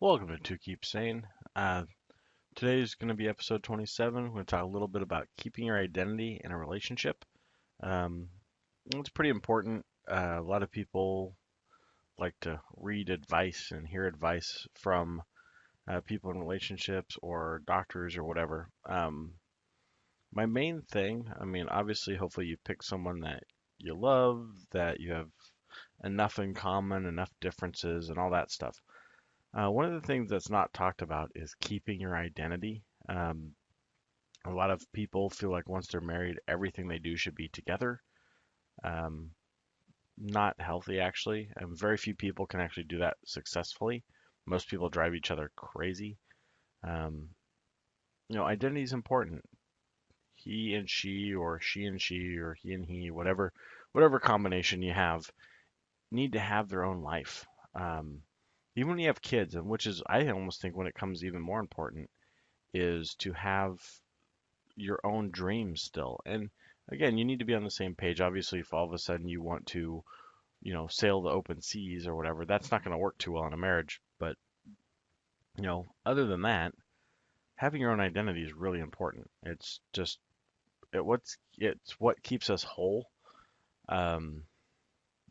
Welcome to Keep Sane. Today is going to be episode 27. We're going to talk a little bit about keeping your identity in a relationship. Um, it's pretty important. A lot of people like to read advice and hear advice from people in relationships or doctors or whatever. My main thing, obviously, hopefully you pick someone that you love, that you have enough in common, enough differences, and all that stuff. One of the things that's not talked about is keeping your identity. A lot of people feel like once they're married, everything they do should be together. Um, Not healthy, actually. And very few people can actually do that successfully. Most people drive each other crazy. Um, Identity is important. He and she, or he and he, whatever combination you have, need to have their own life. Um, Even when you have kids, and which is, I almost think when it comes even more important, is to have your own dreams still. And again, you need to be on the same page. Obviously, if all of a sudden you want to, sail the open seas or whatever, that's not going to work too well in a marriage. But, other than that, having your own identity is really important. It's just it's what keeps us whole. Um,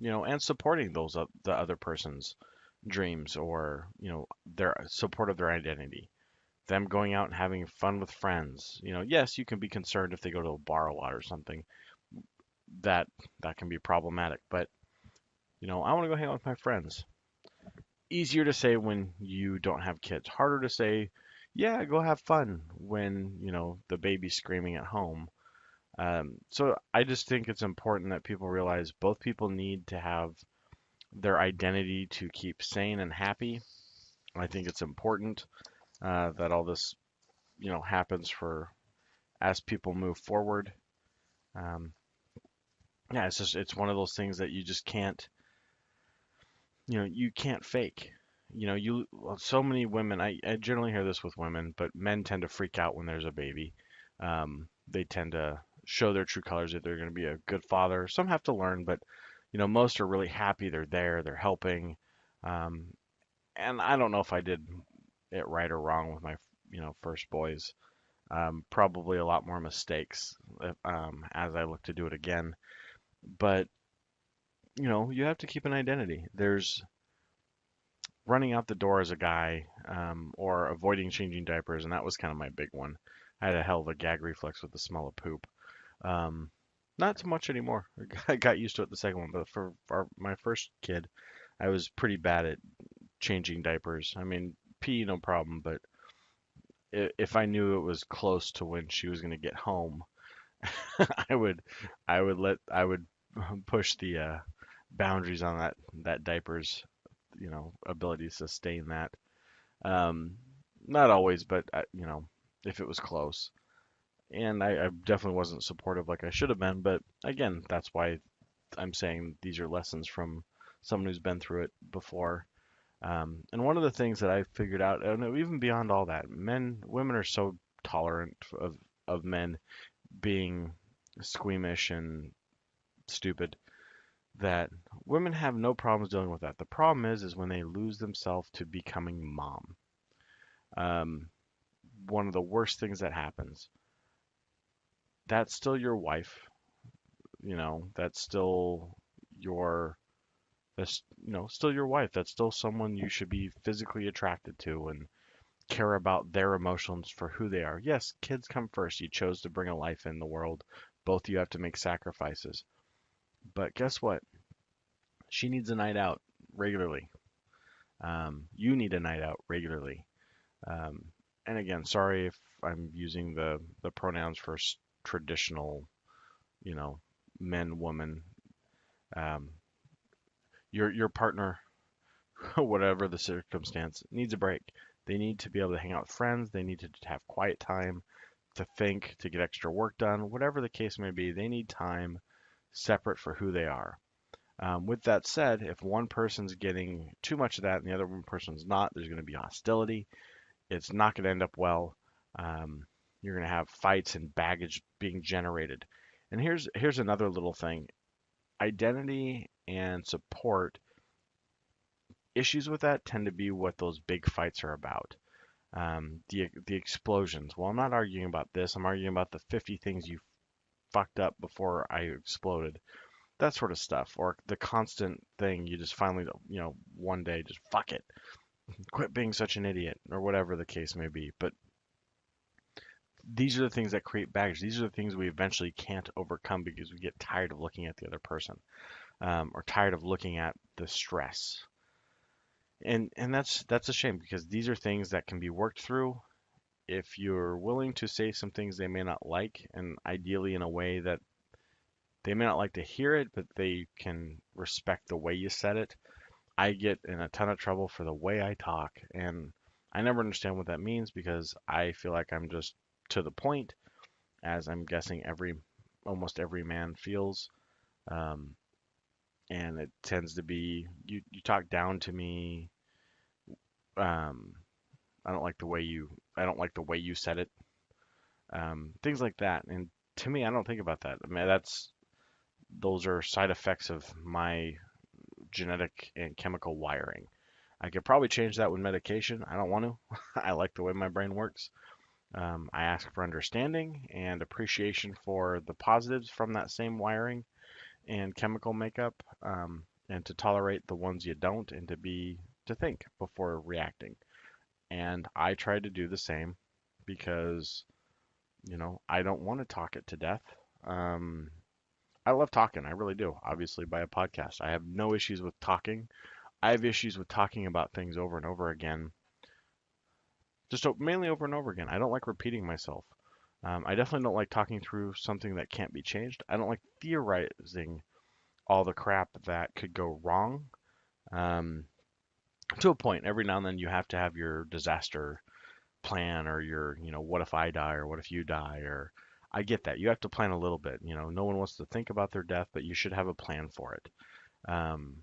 and supporting the other person's dreams or, their support of their identity. Them going out and having fun with friends. Yes, you can be concerned if they go to a bar a lot or something. That that can be problematic. But I want to go hang out with my friends. Easier to say when you don't have kids. Harder to say, yeah, go have fun when the baby's screaming at home. So I just think it's important that people realize both people need to have their identity to keep sane and happy. I think it's important that all this happens for as people move forward. Um, yeah, it's one of those things that you just can't you can't fake. So many women. I generally hear this with women, but men tend to freak out when there's a baby. They tend to show their true colors if they're going to be a good father. Some have to learn, but most are really happy they're there, they're helping. Um, and I don't know if I did it right or wrong with my first boys. Probably a lot more mistakes as I look to do it again. But you have to keep an identity. There's running out the door as a guy, or avoiding changing diapers, and that was kind of my big one. I had a hell of a gag reflex with the smell of poop. Um, Not so much anymore. I got used to it the second one, but for my first kid, I was pretty bad at changing diapers. Pee no problem, but if I knew it was close to when she was going to get home, I would, I would push the boundaries on that diapers, ability to sustain that. Um, Not always, but if it was close. And I definitely wasn't supportive like I should have been. But again, that's why I'm saying these are lessons from someone who's been through it before. And one of the things that I figured out, and even beyond all that, women are so tolerant of men being squeamish and stupid that women have no problems dealing with that. The problem is when they lose themselves to becoming mom. Um, One of the worst things that happens. That's still your wife, that's still your that's still your wife. That's still someone you should be physically attracted to and care about their emotions for who they are. Yes, kids come first. You chose to bring a life in the world. Both of you have to make sacrifices. But guess what? She needs a night out regularly. You need a night out regularly. Um, and again, sorry if I'm using the pronouns for traditional, you know, men, woman. Um, your partner, whatever the circumstance, needs a break. They need to be able to hang out with friends. They need to have quiet time to think, to get extra work done, whatever the case may be. They need time separate for who they are. With that said, if one person's getting too much of that and the other one person's not, there's going to be hostility. It's not going to end up well. Um, you're going to have fights and baggage being generated. And here's another little thing. Identity and support issues with that tend to be what those big fights are about. The explosions. Well, I'm not arguing about this. I'm arguing about the 50 things you fucked up before I exploded. That sort of stuff, or the constant thing you just finally, one day just fuck it, quit being such an idiot, or whatever the case may be. But these are the things that create baggage. These are the things we eventually can't overcome because we get tired of looking at the other person, or tired of looking at the stress. And that's a shame because these are things that can be worked through if you're willing to say some things they may not like, and ideally in a way that they may not like to hear it, but they can respect the way you said it. I get in a ton of trouble for the way I talk, and I never understand what that means because I feel like I'm just to the point, as I'm guessing almost every man feels. Um, and it tends to be you talk down to me. Um, I don't like the way you said it. Things like that. And to me, I don't think about that. I mean, those are side effects of my genetic and chemical wiring. I could probably change that with medication. I don't want to. I like the way my brain works. I ask for understanding and appreciation for the positives from that same wiring and chemical makeup, and to tolerate the ones you don't, and to think before reacting. And I try to do the same because, I don't want to talk it to death. Um, I love talking, I really do. Obviously, by a podcast, I have no issues with talking. I have issues with talking about things over and over again, just mainly over and over again. I don't like repeating myself. I definitely don't like talking through something that can't be changed. I don't like theorizing all the crap that could go wrong. Um, to a point, every now and then you have to have your disaster plan, or your, what if I die or what if you die, or I get that. You have to plan a little bit. No one wants to think about their death, but you should have a plan for it. Um,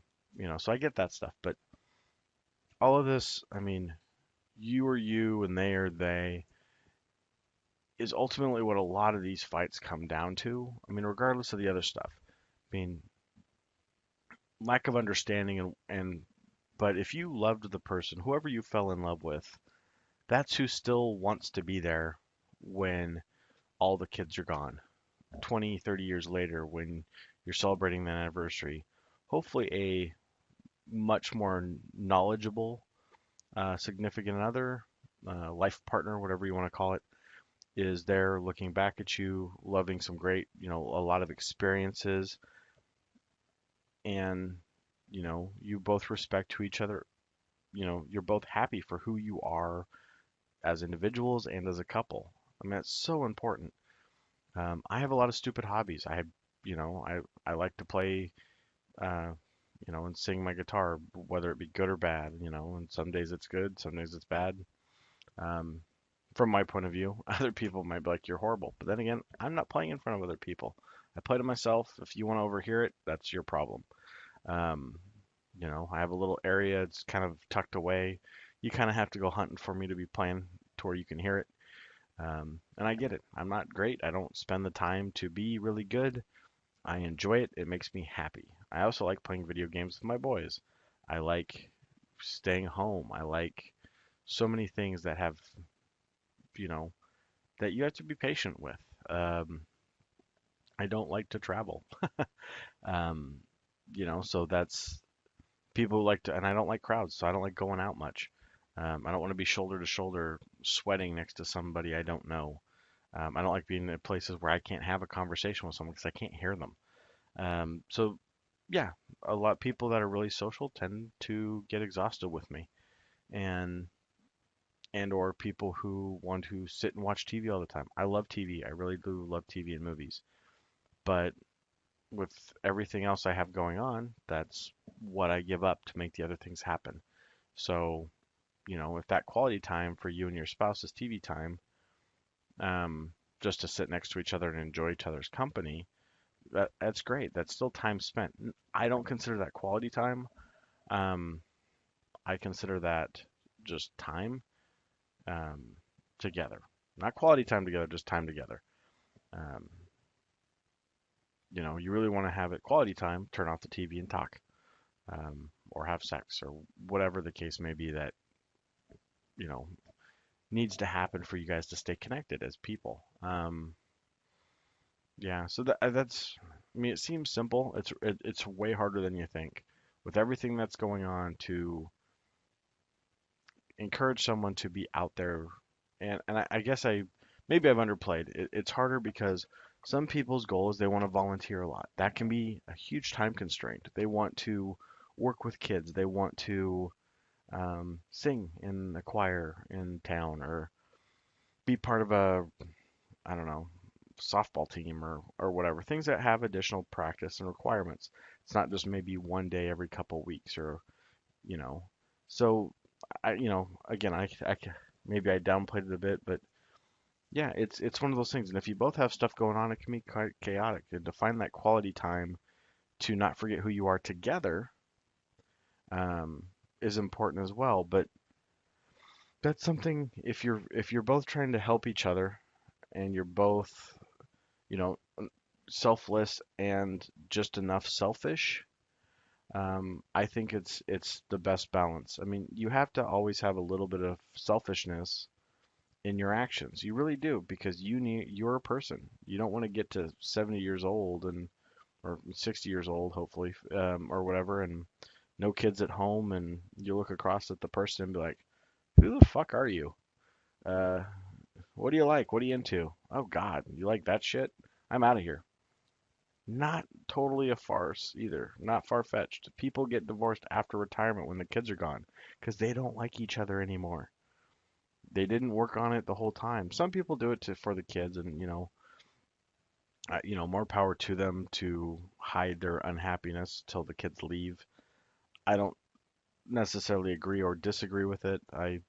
so I get that stuff. But all of this, I mean, you are you and they are they, is ultimately what a lot of these fights come down to. I mean, regardless of the other stuff. I mean, lack of understanding, and but if you loved the person, whoever you fell in love with, that's who still wants to be there when all the kids are gone. 20, 30 years later, when you're celebrating the anniversary, hopefully a much more knowledgeable, significant other, life partner, whatever you want to call it, is there looking back at you, loving some great, a lot of experiences, and, you both respect to each other. You're both happy for who you are as individuals and as a couple. I mean, it's so important. I have a lot of stupid hobbies. I like to play, uh, and sing my guitar, whether it be good or bad, and some days it's good, some days it's bad. Um, from my point of view, other people might be like, you're horrible. But then again, I'm not playing in front of other people. I play to myself. If you want to overhear it, that's your problem. Um, I have a little area. It's kind of tucked away. You kind of have to go hunting for me to be playing to where you can hear it. And I get it. I'm not great. I don't spend the time to be really good. I enjoy it. It makes me happy. I also like playing video games with my boys. I like staying home. I like so many things that have, you know, that you have to be patient with. Um, I don't like to travel. Um, so that's people who like to, and I don't like crowds, so I don't like going out much. I don't want to be shoulder to shoulder sweating next to somebody I don't know. I don't like being in places where I can't have a conversation with someone because I can't hear them. So yeah, a lot of people that are really social tend to get exhausted with me, and or people who want to sit and watch TV all the time. I love TV. I really do love TV and movies, but with everything else I have going on, that's what I give up to make the other things happen. So, if that quality time for you and your spouse is TV time, just to sit next to each other and enjoy each other's company, that's great. That's still time spent. I don't consider that quality time. Um, I consider that just time, um, together. Not quality time together, just time together. Um, you really want to have it quality time, turn off the TV and talk. or have sex or whatever the case may be that, you know, needs to happen for you guys to stay connected as people. Yeah, so that's, I mean, it seems simple. It's way harder than you think. With everything that's going on, to encourage someone to be out there, and I guess maybe I've underplayed. It's harder because some people's goal is they want to volunteer a lot. That can be a huge time constraint. They want to work with kids. They want to sing in the choir in town, or be part of a, I don't know, softball team, or whatever. Things that have additional practice and requirements. It's not just maybe one day every couple weeks, or, you know. So again, maybe I downplayed it a bit, but yeah, it's one of those things. And if you both have stuff going on, it can be quite chaotic. And to find that quality time to not forget who you are together, um, is important as well. But that's something, if you're both trying to help each other, and you're both, you know, selfless and just enough selfish, I think it's the best balance. I mean, you have to always have a little bit of selfishness in your actions. You really do, because you're a person. You don't want to get to 70 years old, and or 60 years old, hopefully, or whatever, and no kids at home, and you look across at the person and be like, "Who the fuck are you? Uh, what do you like? What are you into? Oh God, you like that shit? I'm out of here." Not totally a farce either. Not far-fetched. People get divorced after retirement when the kids are gone because they don't like each other anymore. They didn't work on it the whole time. Some people do it for the kids, and more power to them to hide their unhappiness till the kids leave. I don't necessarily agree or disagree with it. I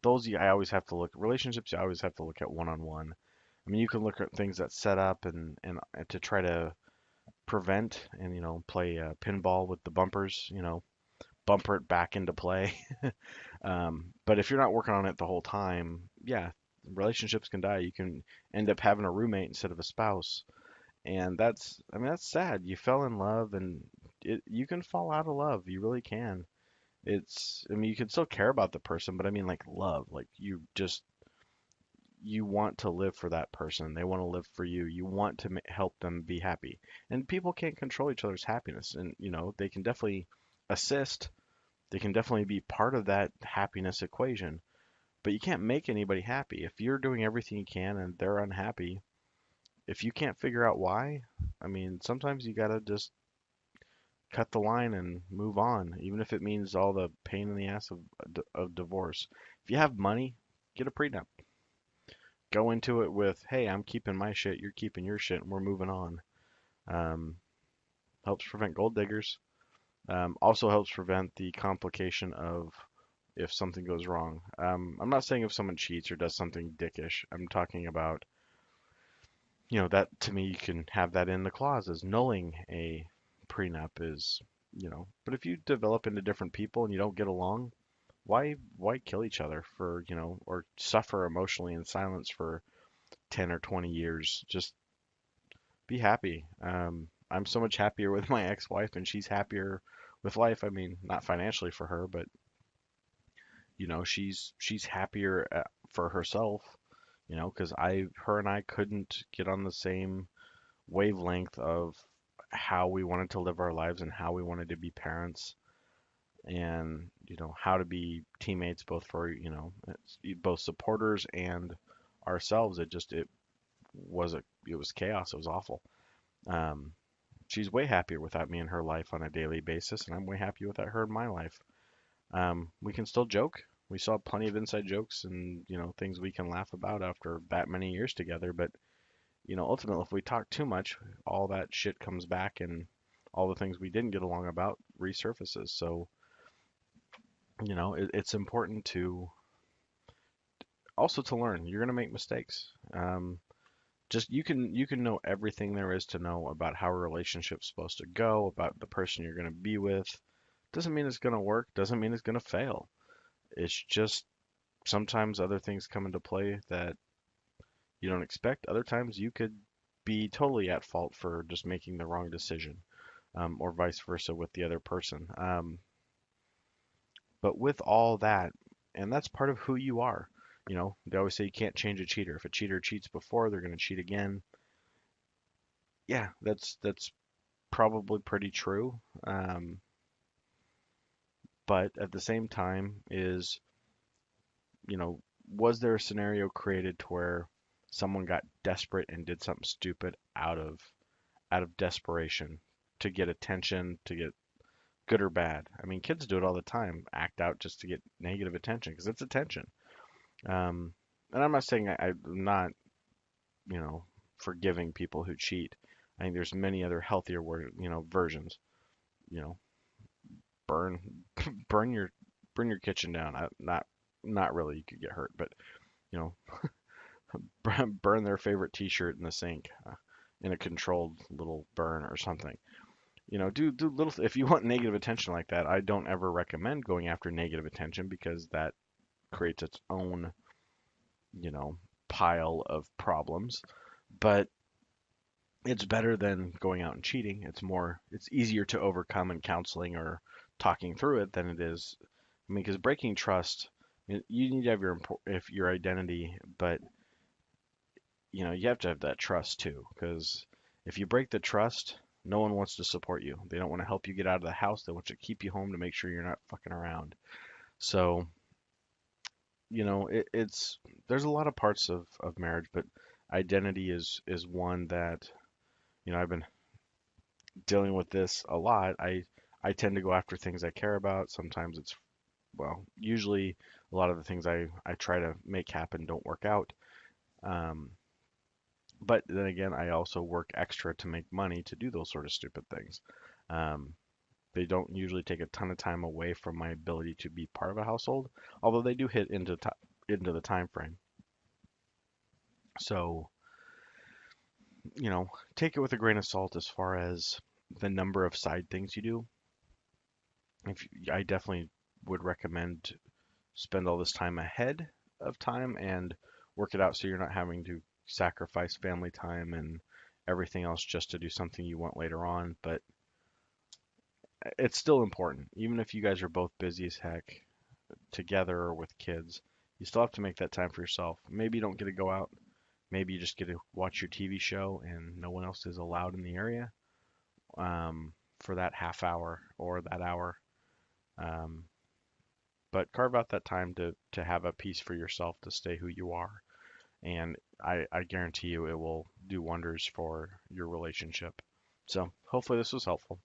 always have to look relationships. You always have to look at one-on-one. I mean, you can look at things that set up, and to try to prevent, and play pinball with the bumpers. Bumper it back into play. But if you're not working on it the whole time, yeah, relationships can die. You can end up having a roommate instead of a spouse, and I mean, that's sad. You fell in love, and you can fall out of love. You really can. I mean, you can still care about the person, but I mean, like love, like you want to live for that person. They want to live for you. You want to help them be happy. And people can't control each other's happiness, and they can definitely assist. They can definitely be part of that happiness equation, but you can't make anybody happy. If you're doing everything you can and they're unhappy, if you can't figure out why, I mean, sometimes you gotta just cut the line and move on, even if it means all the pain in the ass of divorce. If you have money, get a prenup. Go into it with, hey, I'm keeping my shit, you're keeping your shit, and we're moving on. Um, Helps prevent gold diggers. Also helps prevent the complication of if something goes wrong. I'm not saying if someone cheats or does something dickish. I'm talking about, that to me, you can have that in the clause as nulling a prenup is, but if you develop into different people and you don't get along, why kill each other for, or suffer emotionally in silence for 10 or 20 years? Just be happy. I'm so much happier with my ex-wife, and she's happier with life. I mean, not financially for her, but she's happier for herself, because her and I couldn't get on the same wavelength of how we wanted to live our lives and how we wanted to be parents, and how to be teammates, both for both supporters and ourselves. It was chaos. It was awful. um she's way happier without me in her life on a daily basis, and I'm way happier without her in my life. We can still joke. We still have plenty of inside jokes, and things we can laugh about after that many years together. But ultimately, if we talk too much, all that shit comes back, and all the things we didn't get along about resurfaces. So it's important to also to learn. You're gonna make mistakes. Just you can know everything there is to know about how a relationship's supposed to go, about the person you're gonna be with. Doesn't mean it's gonna work. Doesn't mean it's gonna fail. It's just sometimes other things come into play that you don't expect. Other times you could be totally at fault for just making the wrong decision. or vice versa with the other person. But with all that, and that's part of who you are. They always say you can't change a cheater. If a cheater cheats before, they're going to cheat again. Yeah, that's probably pretty true. Um, but at the same time, you know, was there a scenario created to where someone got desperate and did something stupid out of desperation to get attention, to get good or bad? I mean, kids do it all the time, act out just to get negative attention because it's attention. Um, and I'm not saying I'm not, you know, forgiving people who cheat. I think there's many other healthier versions. You know, burn, burn your, burn your kitchen down. Not really. You could get hurt, but you know, burn their favorite T-shirt in the sink in a controlled little burn or something. Do little. If you want negative attention like that, I don't ever recommend going after negative attention because that creates its own, you know, pile of problems. But it's better than going out and cheating. It's easier to overcome in counseling or talking through it than it is. I mean, because breaking trust, you need to have your identity, but you have to have that trust too. Because if you break the trust, no one wants to support you. They don't want to help you get out of the house. They want to keep you home to make sure you're not fucking around. So, it's there's a lot of parts of marriage, but identity is one that I've been dealing with this a lot. I tend to go after things I care about. Sometimes usually a lot of the things I try to make happen don't work out. Um, but then again, I also work extra to make money to do those sort of stupid things. Um, they don't usually take a ton of time away from my ability to be part of a household, although they do hit into the time frame. So, take it with a grain of salt as far as the number of side things you do. I definitely would recommend spend all this time ahead of time and work it out so you're not having to sacrifice family time and everything else just to do something you want later on. But it's still important. Even if you guys are both busy as heck together or with kids, you still have to make that time for yourself. Maybe you don't get to go out. Maybe you just get to watch your TV show and no one else is allowed in the area for that half hour or that hour. Um, but carve out that time to have a piece for yourself to stay who you are. And I guarantee you it will do wonders for your relationship. So hopefully this was helpful.